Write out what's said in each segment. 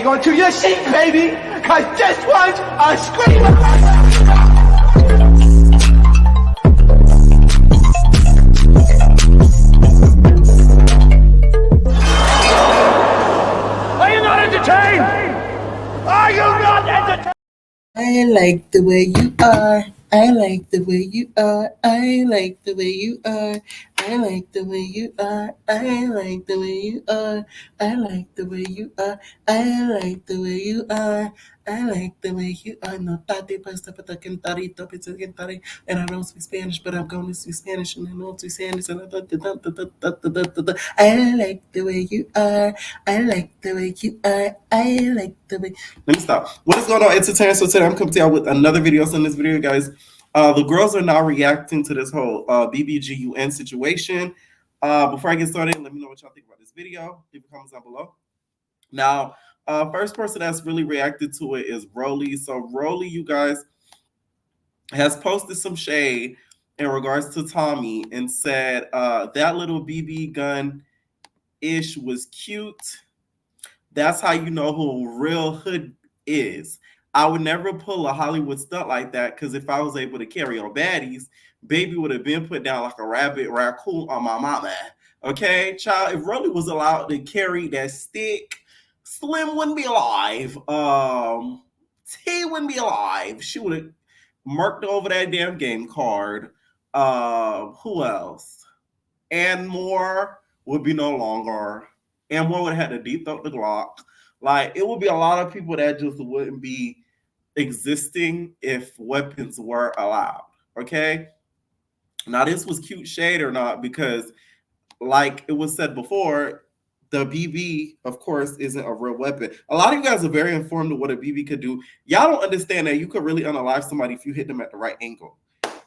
hang on to your seat, baby, because this one's a screamer. Are you not entertained? Are you not entertained? I like the way you are. I like the way you are. I like the way you are. I like the way you are. I like the way you are. I like the way you are. I like the way you are. I like the way you are. No tate pasta pata cantarito pizza cantari. And I don't speak Spanish, but I'm going to speak Spanish and I know to Spanish and I like the way you are. I like the way you are. I like the way. Let me stop. What is going on, entertainment? So today I'm coming to y'all with another video. So in this video, guys, the girls are now reacting to this whole BBGUN situation. Before I get started, let me know what y'all think about this video. Leave a comment down below. Now, first person that's really reacted to it is Rolly. So Rolly, you guys, has posted some shade in regards to Tommy and said that little BB gun ish was cute. That's how you know who a real hood is. I would never pull a Hollywood stunt like that because if I was able to carry on baddies, baby would have been put down like a rabbit raccoon on my mama. Okay, child, if Rolly was allowed to carry that stick, Slim wouldn't be alive. T wouldn't be alive. She would have murked over that damn game card. Who else? And more would be no longer. And one would have had to de-throat the Glock. Like, it would be a lot of people that just wouldn't be existing if weapons were allowed. Okay? Now, this was cute shade or not, because like it was said before, the BB, of course, isn't a real weapon. A lot of you guys are very informed of what a BB could do. Y'all don't understand that you could really unalive somebody if you hit them at the right angle.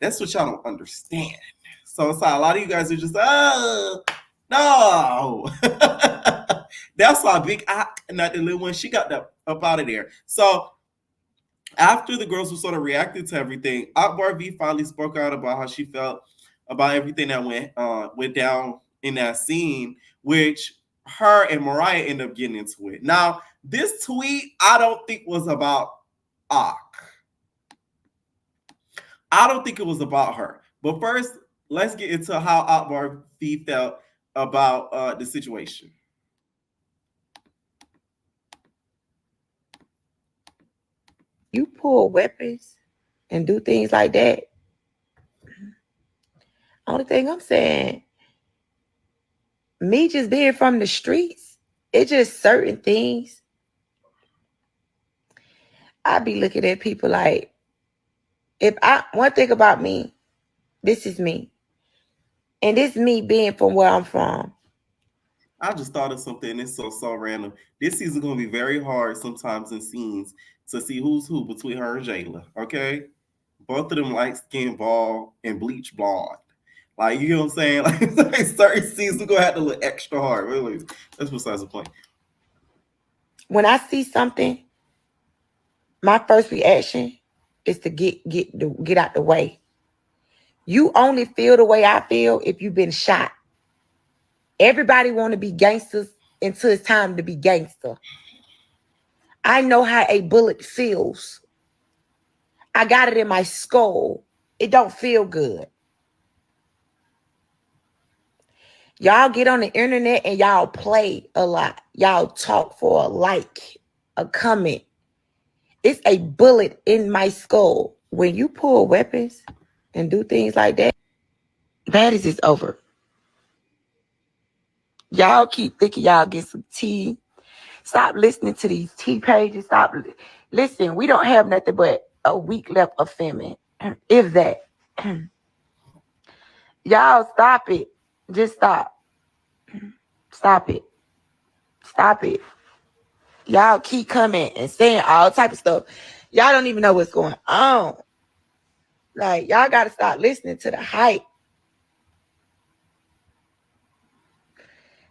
That's what y'all don't understand. So it's like a lot of you guys are just, oh, no. That's why Big not the little one, she got up out of there. So after the girls were sort of reacted to everything, Akbar V finally spoke out about how she felt about everything that went down in that scene, which her and Mariah ended up getting into it. Now, this tweet I don't think was about Ak. I don't think it was about her. But first, let's get into how Akbar V felt about the situation. You pull weapons and do things like that. Only thing I'm saying, me just being from the streets, it's just certain things. I be looking at people like, one thing about me, this is me. And this me being from where I'm from. I just thought of something. It's so random. This season going to be very hard sometimes in scenes to see who's who between her and Jayla. Okay, both of them light skin, bald, and bleach blonde. Like, you know what I'm saying? Like certain scenes are gonna have to look extra hard. Wait, that's besides the point. When I see something, my first reaction is to get out the way. You only feel the way I feel if you've been shot. Everybody want to be gangsters until it's time to be gangster. I know how a bullet feels. I got it in my skull. It don't feel good. Y'all get on the internet and y'all play a lot. Y'all talk for a like, a comment. It's a bullet in my skull. When you pull weapons and do things like that, baddies is over. Y'all keep thinking y'all get some tea. Stop listening to these tea pages. Stop. Listen, we don't have nothing but a week left of filming. If that. Y'all stop it. Just stop. Stop it. Stop it. Y'all keep coming and saying all type of stuff. Y'all don't even know what's going on. Like, y'all got to stop listening to the hype.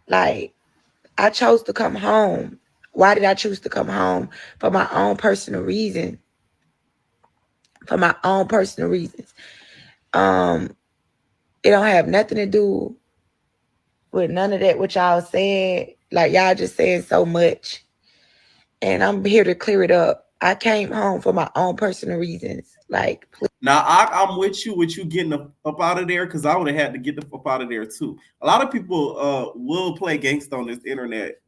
Like, I chose to come home. Why did I choose to come home? For my own personal reason. For my own personal reasons. It don't have nothing to do with none of that what y'all said. Like, y'all just saying so much. and I'm here to clear it up. I came home for my own personal reasons. Like, please. Now I'm with you getting up out of there, because I would have had to get the up out of there too. A lot of people will play gangsta on this internet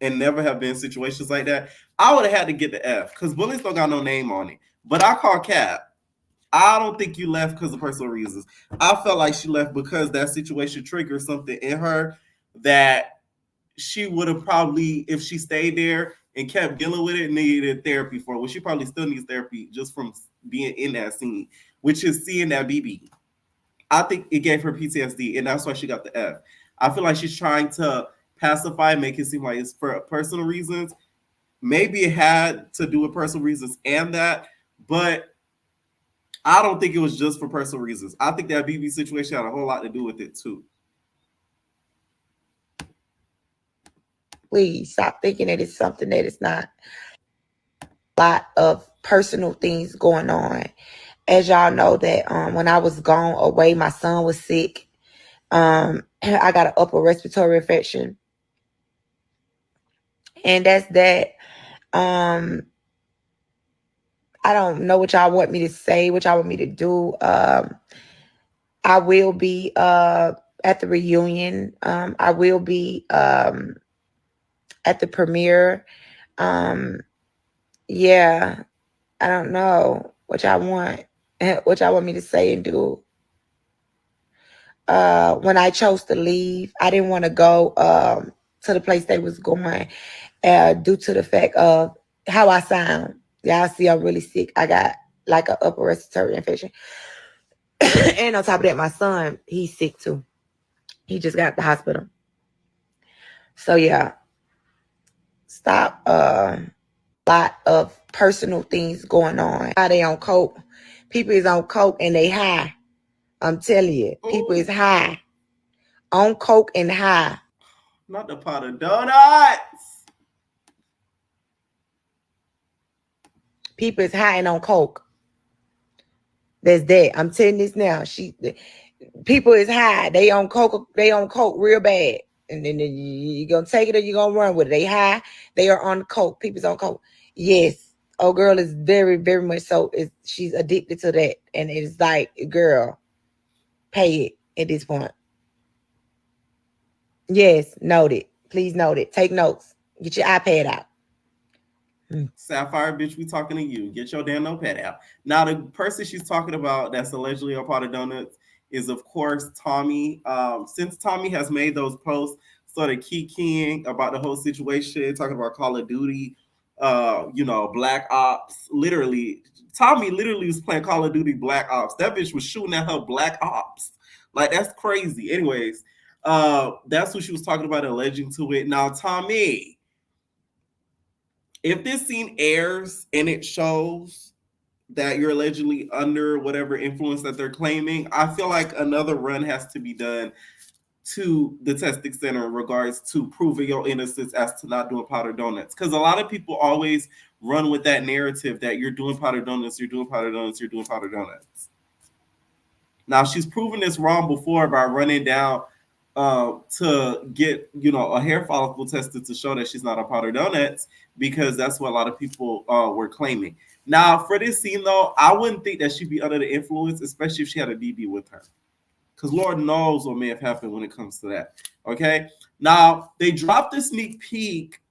and never have been in situations like that. I would have had to get the F, because bullies don't got no name on it. But I call cap. I don't think you left because of personal reasons. I felt like she left because that situation triggered something in her that she would have probably, if she stayed there and kept dealing with it, needed therapy for it. Well, she probably still needs therapy just from being in that scene, which is seeing that BB. I think it gave her PTSD, and that's why she got the F. I feel like she's trying to pacify, make it seem like it's for personal reasons. Maybe it had to do with personal reasons and that, but I don't think it was just for personal reasons. I think that BB situation had a whole lot to do with it too. Please stop thinking that it's something that it's not. A lot of personal things going on. As y'all know that when I was gone away, my son was sick. I got an upper respiratory infection. And that's that. I don't know what y'all want me to say, what y'all want me to do. I will be at the reunion. I will be at the premiere. Yeah, I don't know what y'all want, what y'all want me to say and do. When I chose to leave, I didn't want to go to the place they was going due to the fact of how I sound. Y'all see I'm really sick. I got like an upper respiratory infection. And on top of that, my son, he's sick too. He just got to the hospital. So yeah, stop. Lot of personal things going on. How they on coke? People is on coke and they high. I'm telling you, people is high on coke and high. Not the pot of donuts. People is high and on coke. There's that. I'm telling this now. People is high. They on coke. They on coke real bad. And then you gonna take it or you gonna run with it. They high. They are on coke. People's on coke. Yes. Oh, girl is very, very much so. She's addicted to that, and it's like, girl, pay it at this point. Yes, note it. Please note it. Take notes. Get your iPad out. Sapphire, bitch, we talking to you. Get your damn notepad out. Now, the person she's talking about that's allegedly a part of donuts is, of course, Tommy. Since Tommy has made those posts, sort of keying about the whole situation, talking about Call of Duty, Black Ops. Literally, Tommy literally was playing Call of Duty Black Ops. That bitch was shooting at her Black Ops. Like, that's crazy. Anyways, that's what she was talking about, alleging to it. Now, Tommy, if this scene airs and it shows that you're allegedly under whatever influence that they're claiming, I feel like another run has to be done to the testing center in regards to proving your innocence as to not doing powdered donuts. Because a lot of people always run with that narrative that you're doing powdered donuts, you're doing powdered donuts, you're doing powdered donuts. Now, she's proven this wrong before by running down to get a hair follicle tested to show that she's not on powdered donuts, because that's what a lot of people were claiming. Now, for this scene though, I wouldn't think that she'd be under the influence, especially if she had a BB with her, because Lord knows what may have happened when it comes to that. Okay, now they dropped a sneak peek,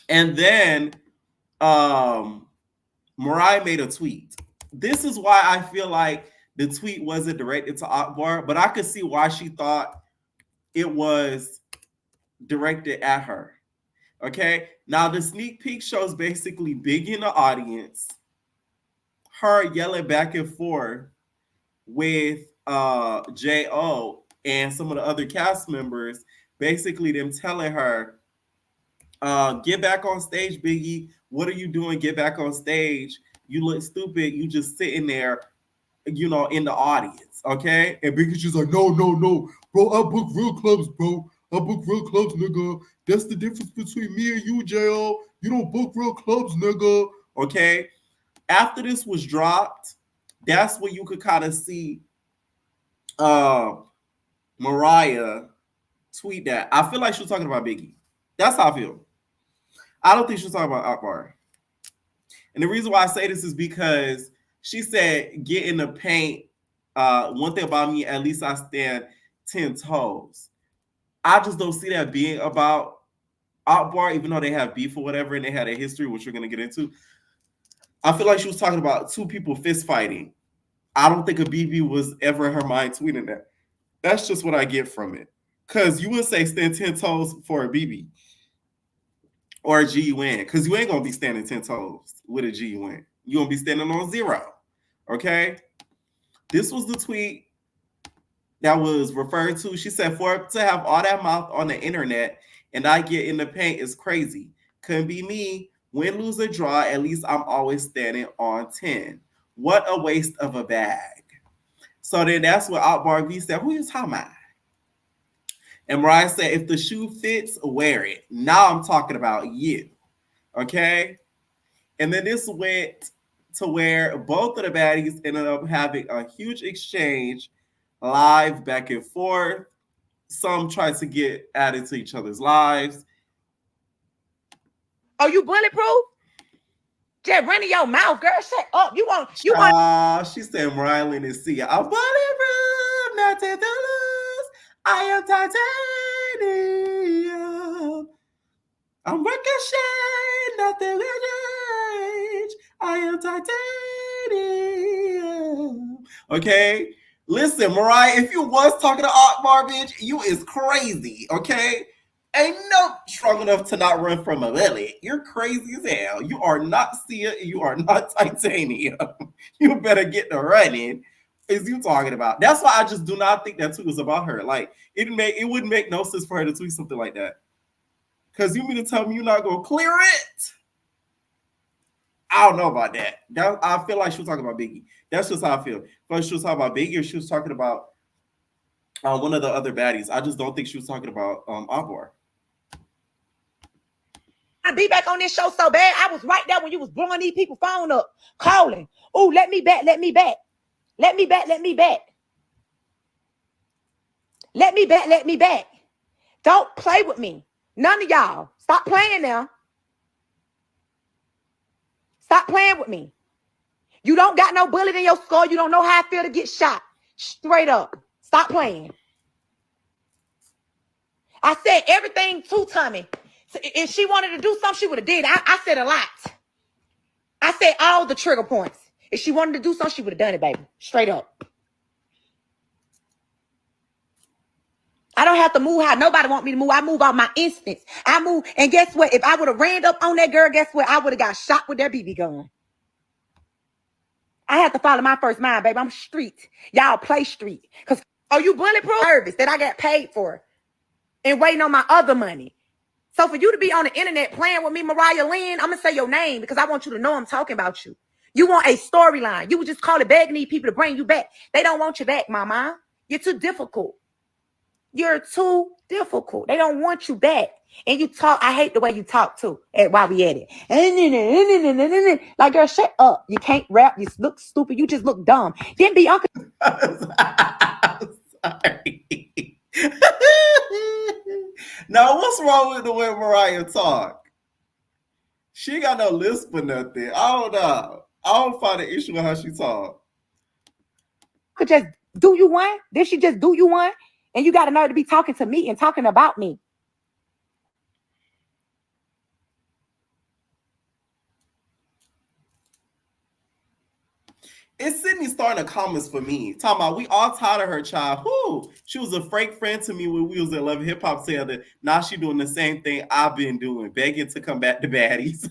and then Mariah made a tweet. This is why I feel like the tweet wasn't directed to Akbar, but I could see why she thought it was directed at her. Okay, now the sneak peek shows basically Big in the audience, her yelling back and forth with J.O. and some of the other cast members, basically them telling her, get back on stage, Biggie. What are you doing? Get back on stage. You look stupid. You just sitting there, in the audience. Okay, and Biggie's just like, no, bro, I book real clubs, bro. I book real clubs, nigga. That's the difference between me and you, J.O. You don't book real clubs, nigga. Okay? After this was dropped, that's when you could kind of see Mariah tweet that. I feel like she was talking about Biggie. That's how I feel. I don't think she was talking about Akbar. And the reason why I say this is because she said, get in the paint. One thing about me, at least I stand 10 toes. I just don't see that being about Akbar, even though they have beef or whatever, and they had a history, which we're going to get into. I feel like she was talking about two people fist fighting. I don't think a BB was ever in her mind tweeting that. That's just what I get from it. Because you would say stand 10 toes for a BB or a GUN, because you ain't going to be standing 10 toes with a GUN. You're going to be standing on 0. Okay? This was the tweet that was referred to. She said, for to have all that mouth on the internet and I get in the paint is crazy. Couldn't be me. Win, lose, or draw, at least I'm always standing on 10. What a waste of a bag. So then that's what Akbar V said, who you talking about? And Mariah said, if the shoe fits, wear it. Now I'm talking about you. Okay? And then this went to where both of the baddies ended up having a huge exchange live back and forth. Some tried to get added to each other's lives. Are you bulletproof? Just running your mouth, girl. Shut up. You want? She said Mariah Lynn is C. I'm bulletproof, not $10. I am titanium. I'm ricochet, nothing will change. I am titanium. Okay? Listen, Mariah, if you was talking to Akbar, bitch, you is crazy, okay? Ain't no strong enough to not run from a bullet. You're crazy as hell. You are not Sia. You are not titanium. You better get the running. Is you talking about? That's why I just do not think that tweet was about her. Like, it wouldn't make no sense for her to tweet something like that. Because you mean to tell me you're not going to clear it? I don't know about that. I feel like she was talking about Biggie. That's just how I feel. But she was talking about Biggie, or she was talking about one of the other baddies. I just don't think she was talking about Akbar. I be back on this show so bad. I was right there when you was blowing these people phone up, calling. Oh, let me back, let me back. Let me back, let me back. Let me back, let me back. Don't play with me. None of y'all. Stop playing now. Stop playing with me. You don't got no bullet in your skull. You don't know how I feel to get shot. Straight up. Stop playing. I said everything to Tommy. If she wanted to do something, she would have did. I said a lot. I said all the trigger points. If she wanted to do something, she would have done it, baby. Straight up. I don't have to move how nobody want me to move. I move on my instincts. I move, and guess what? If I would have ran up on that girl, guess what? I would have got shot with that BB gun. I have to follow my first mind, baby. I'm street. Y'all play street. Because, are you bulletproof? Service that I got paid for and waiting on my other money. So for you to be on the internet playing with me, Mariah Lynn, I'm going to say your name because I want you to know I'm talking about you. You want a storyline. You would just call it begging these people to bring you back. They don't want you back, mama. You're too difficult. You're too difficult. They don't want you back. And you talk, I hate the way you talk too, while we at it. Like, girl, shut up. You can't rap. You look stupid. You just look dumb. Then Bianca. Sorry. Now, what's wrong with the way Mariah talk? She got no lisp or nothing. I don't know. I don't find an issue with how she talk. Could just do you one? Did she just do you one? And you got to know to be talking to me and talking about me. It's Sydney starting the comments for me. Talking about we all tired of her, child. Who? She was a fake friend to me when we was at Love Hip Hop together. Now she doing the same thing I've been doing, begging to come back to baddies.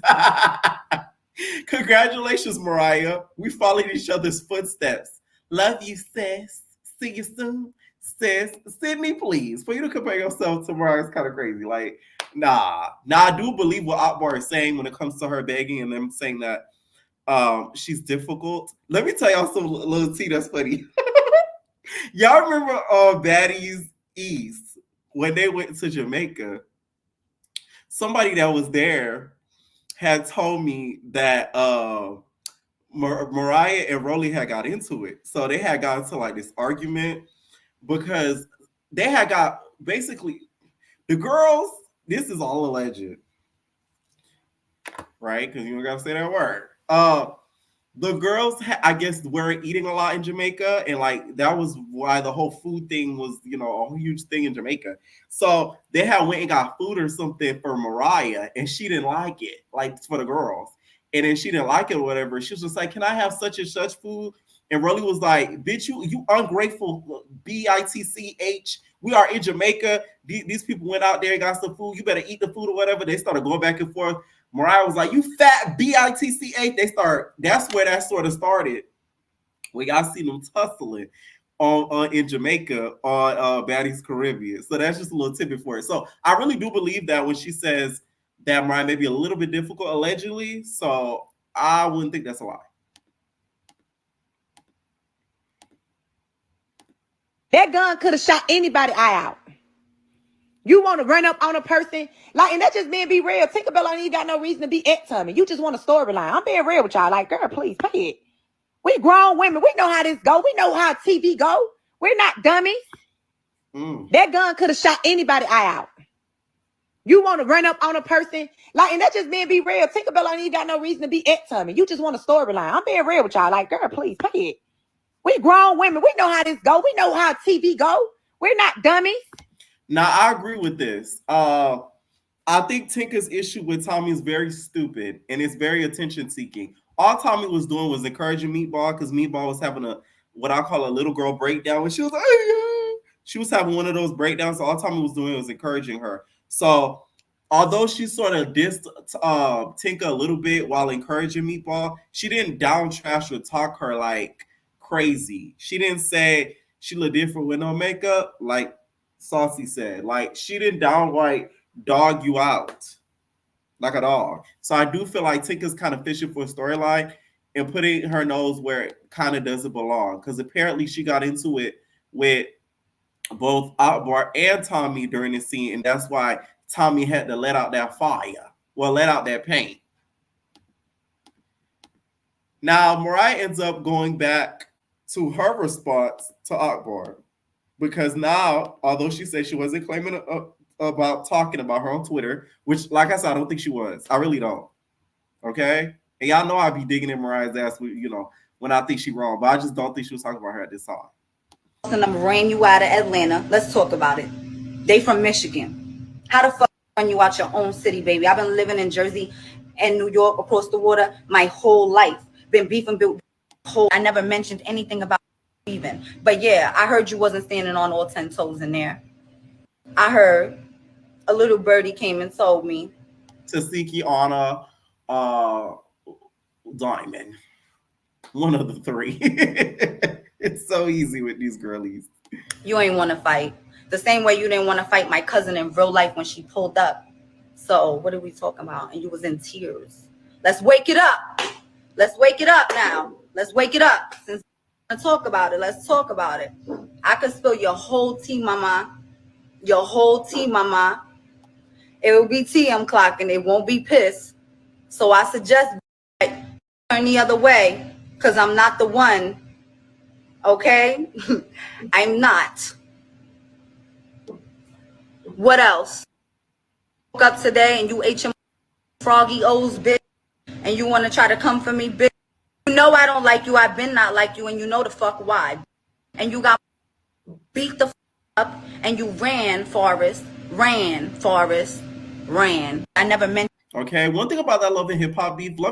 Congratulations, Mariah. We followed each other's footsteps. Love you, sis. See you soon. Sis, Sydney, please. For you to compare yourself to Mariah is kind of crazy. Like, nah. Now, I do believe what Akbar is saying when it comes to her begging and them saying that she's difficult. Let me tell y'all some little tea that's funny. Y'all remember Baddies East when they went to Jamaica? Somebody that was there had told me that Mariah and Rolly had got into it. So they had got into like this argument because they had got basically the girls, this is all alleged. right? Because you don't gotta say that word. The girls, I guess, were eating a lot in Jamaica, and like that was why the whole food thing was, a huge thing in Jamaica. So they had went and got food or something for Mariah, and she didn't like it, like for the girls, and then she didn't like it or whatever. She was just like, "Can I have such and such food?" And Rolly was like, "Bitch, you ungrateful bitch. We are in Jamaica. These people went out there and got some food. You better eat the food or whatever." They started going back and forth. Mariah was like, "You fat bitch." They start. That's where that sort of started. We got seen them tussling on in Jamaica on Baddies Caribbean. So that's just a little tidbit for it. So I really do believe that when she says that Mariah may be a little bit difficult allegedly. So I wouldn't think that's a lie. That gun could have shot anybody eye out. You want to run up on a person, like, and that just being be real. Tinkerbell ain't even got no reason to be at me. You just want a storyline. I'm being real with y'all. Like, girl, please pay it. We grown women. We know how this go. We know how TV go. We're not dummies. That gun could have shot anybody eye out. You want to run up on a person, like, and that just being be real. Tinkerbell ain't even got no reason to be at me. You just want a storyline. I'm being real with y'all. Like, girl, please pay it. We grown women. We know how this go. We know how TV go. We're not dummies. Now, I agree with this. I think Tinker's issue with Tommy is very stupid and it's very attention seeking. All Tommy was doing was encouraging Meatball because Meatball was having what I call a little girl breakdown. When she was like, she was having one of those breakdowns. So all Tommy was doing was encouraging her. So although she sort of dissed Tinker a little bit while encouraging Meatball, she didn't down trash or talk her like crazy. She didn't say she looked different with no makeup, like Saucy said. Like, she didn't downright dog you out like a dog. So I do feel like Tinker's kind of fishing for a storyline and putting her nose where it kind of doesn't belong. Because apparently she got into it with both Akbar and Tommy during the scene, and that's why Tommy had to let out that fire. Well, let out that paint. Now, Mariah ends up going back to her response to Akbar. Because now, although she said she wasn't claiming about talking about her on Twitter, which, like I said, I don't think she was. I really don't. Okay? And y'all know I be digging in Mariah's ass, when I think she wrong. But I just don't think she was talking about her at this time. And I'm ran you out of Atlanta. Let's talk about it. They from Michigan. How the fuck run you out your own city, baby? I've been living in Jersey and New York across the water my whole life. Been beefing, I never mentioned anything about even. But yeah, I heard you wasn't standing on all 10 toes in there. I heard a little birdie came and told me. Tasiki, Anna, Diamond. One of the three. It's so easy with these girlies. You ain't want to fight. The same way you didn't want to fight my cousin in real life when she pulled up. So what are we talking about? And you was in tears. Let's wake it up. Let's wake it up now. Let's wake it up. Since talk about it. Let's talk about it. I could spill your whole tea, mama. Your whole tea, mama. It will be tea I'm clocking. It won't be piss. So I suggest turn the other way because I'm not the one. Okay? I'm not. What else? Woke up today and you ate your froggy O's, bitch, and you want to try to come for me, bitch. You know I don't like you. I've been not like you, and you know the fuck why. And you got beat the up, and you ran, Forrest. Ran. I never meant. Okay, one thing about that Love and Hip Hop beef, a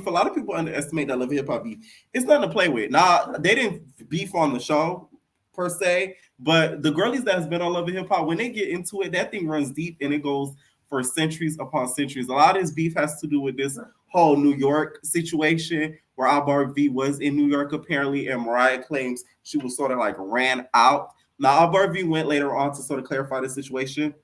lot of people underestimate that Love and Hip Hop beef. It's nothing to play with. Now, they didn't beef on the show, per se, but the girlies that has been on Love and Hip Hop, when they get into it, that thing runs deep, and it goes for centuries upon centuries. A lot of this beef has to do with this whole New York situation, where Akbar V was in New York apparently, and Mariah claims she was sort of like ran out. Now, Akbar V went later on to sort of clarify the situation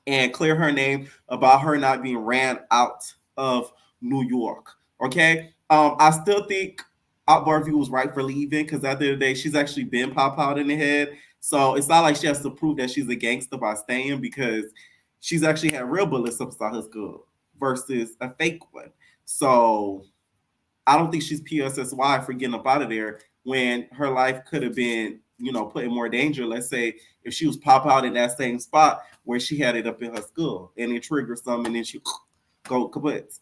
and clear her name about her not being ran out of New York. Okay, I still think Akbar V was right for leaving because at the end of the day, she's actually been pop out in the head. So it's not like she has to prove that she's a gangster by staying because she's actually had real bullets upside her skull versus a fake one. So I don't think she's PSSY for getting up out of there when her life could have been, put in more danger. Let's say if she was pop out in that same spot where she had it up in her skull and it triggered something and then she go kaput.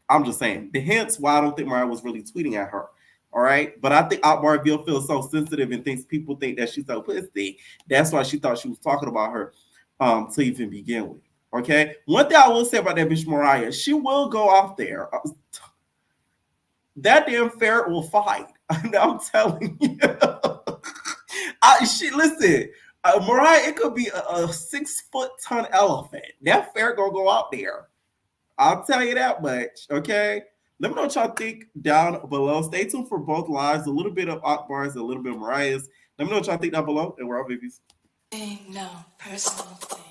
I'm just saying. Hence why I don't think Mariah was really tweeting at her. All right. But I think Akbar feels so sensitive and thinks people think that she's so pussy. That's why she thought she was talking about her to even begin with. Okay. One thing I will say about that bitch Mariah, she will go off there. That damn ferret will fight. I'm telling you. Listen, Mariah, it could be a 6-foot-ton elephant. That ferret gonna go out there. I'll tell you that much. Okay. Let me know what y'all think down below. Stay tuned for both lives. A little bit of Akbar's, a little bit of Mariah's. Let me know what y'all think down below. And we're all babies. Ain't no personal thing.